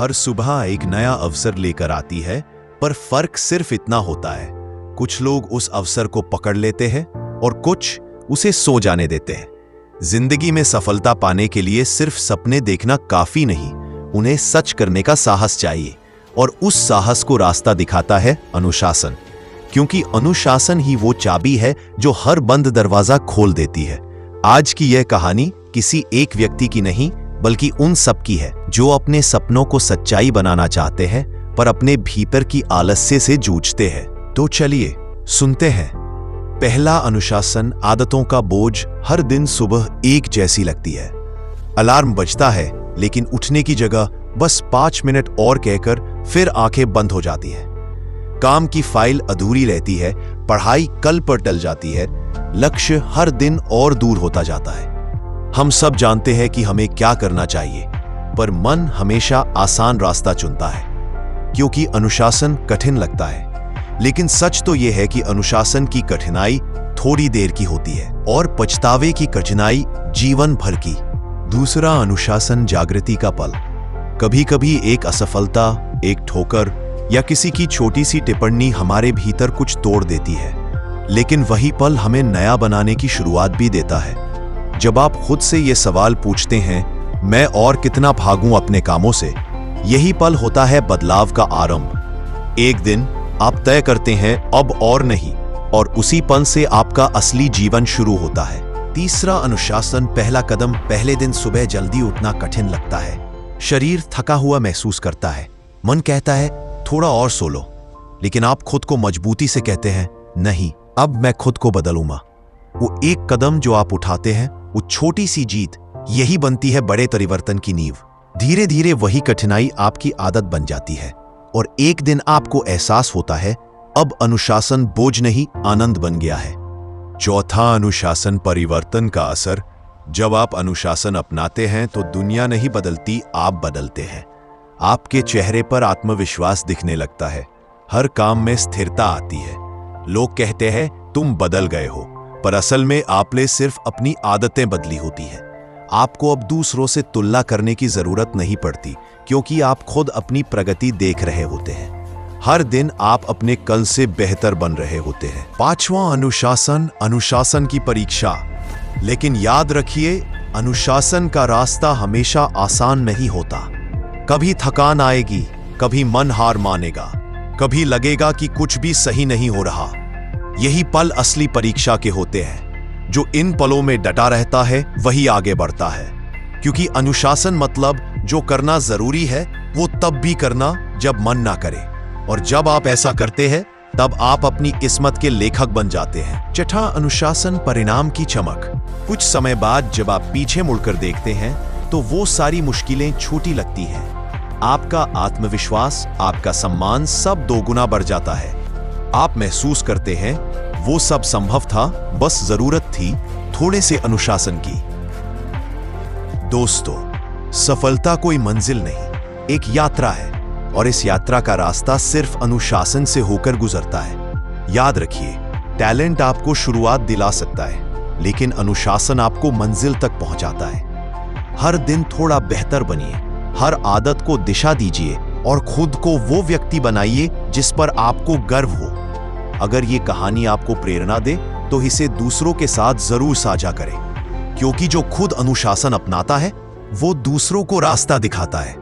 हर सुबह एक नया अवसर लेकर आती है, पर फर्क सिर्फ इतना होता है, कुछ लोग उस अवसर को पकड़ लेते हैं और कुछ उसे सो जाने देते हैं। जिंदगी में सफलता पाने के लिए सिर्फ सपने देखना काफी नहीं, उन्हें सच करने का साहस चाहिए, और उस साहस को रास्ता दिखाता है अनुशासन, क्योंकि अनुशासन ही वो चाबी है जो हर बंद दरवाजा खोल देती है। आज की यह कहानी किसी एक व्यक्ति की नहीं, बल्कि उन सब की है जो अपने सपनों को सच्चाई बनाना चाहते हैं, पर अपने भीतर की आलस्य से जूझते हैं। तो चलिए सुनते हैं। पहला अनुशासन। आदतों का बोझ। हर दिन सुबह एक जैसी लगती है। अलार्म बजता है, लेकिन उठने की जगह बस 5 मिनट और कहकर फिर आंखें बंद हो जाती हैं। काम की फाइल अधूरी रहती है, पढ़ाई कल पर टल जाती है, लक्ष्य हर दिन और दूर होता जाता है। हम सब जानते हैं कि हमें क्या करना चाहिए, पर मन हमेशा आसान रास्ता चुनता है, क्योंकि अनुशासन कठिन लगता है। लेकिन सच तो यह है कि अनुशासन की कठिनाई थोड़ी देर की होती है और पछतावे की कठिनाई जीवन भर की। दूसरा अनुशासन। जागृति का पल। कभी कभी एक असफलता, एक ठोकर या किसी की छोटी सी टिप्पणी हमारे भीतर कुछ तोड़ देती है, लेकिन वही पल हमें नया बनाने की शुरुआत भी देता है। जब आप खुद से ये सवाल पूछते हैं, मैं और कितना भागूं अपने कामों से, यही पल होता है बदलाव का आरंभ। एक दिन आप तय करते हैं अब और नहीं, और उसी पल से आपका असली जीवन शुरू होता है। तीसरा अनुशासन। पहला कदम। पहले दिन सुबह जल्दी उठना कठिन लगता है। शरीर थका हुआ महसूस करता है, मन कहता है थोड़ा और सो लो, लेकिन आप खुद को मजबूती से कहते हैं नहीं, अब मैं खुद को बदलूंगा। वो एक कदम जो आप उठाते हैं, वो छोटी सी जीत, यही बनती है बड़े परिवर्तन की नींव। धीरे धीरे वही कठिनाई आपकी आदत बन जाती है, और एक दिन आपको एहसास होता है अब अनुशासन बोझ नहीं, आनंद बन गया है। चौथा अनुशासन। परिवर्तन का असर। जब आप अनुशासन अपनाते हैं तो दुनिया नहीं बदलती, आप बदलते हैं। आपके चेहरे पर आत्मविश्वास दिखने लगता है, हर काम में स्थिरता आती है। लोग कहते हैं तुम बदल गए हो, पर असल में आपने सिर्फ अपनी आदतें बदली होती है। आपको अब दूसरों से तुलना करने की जरूरत नहीं पड़ती, क्योंकि आप खुद अपनी प्रगति देख रहे होते हैं। हर दिन आप अपने कल से बेहतर बन रहे होते हैं। पांचवां अनुशासन। अनुशासन की परीक्षा। लेकिन याद रखिए, अनुशासन का रास्ता हमेशा आसान नहीं होता। कभी थकान आएगी, कभी मन हार मानेगा, कभी लगेगा कि कुछ भी सही नहीं हो रहा। यही पल असली परीक्षा के होते हैं। जो इन पलों में डटा रहता है वही आगे बढ़ता है, क्योंकि अनुशासन मतलब जो करना जरूरी है वो तब भी करना जब मन ना करे, और जब आप ऐसा करते हैं तब आप अपनी किस्मत के लेखक बन जाते हैं। छठा अनुशासन। परिणाम की चमक। कुछ समय बाद जब आप पीछे मुड़कर देखते हैं तो वो सारी मुश्किलें छोटी लगती हैं। आपका आत्मविश्वास, आपका सम्मान सब दोगुना बढ़ जाता है। आप महसूस करते हैं वो सब संभव था, बस जरूरत थी थोड़े से अनुशासन की। दोस्तों, सफलता कोई मंजिल नहीं, एक यात्रा है, और इस यात्रा का रास्ता सिर्फ अनुशासन से होकर गुजरता है। याद रखिए, टैलेंट आपको शुरुआत दिला सकता है, लेकिन अनुशासन आपको मंजिल तक पहुंचाता है। हर दिन थोड़ा बेहतर बनिए, हर आदत को दिशा दीजिए, और खुद को वो व्यक्ति बनाइए जिस पर आपको गर्व हो। अगर ये कहानी आपको प्रेरणा दे तो इसे दूसरों के साथ जरूर साझा करें, क्योंकि जो खुद अनुशासन अपनाता है वो दूसरों को रास्ता दिखाता है।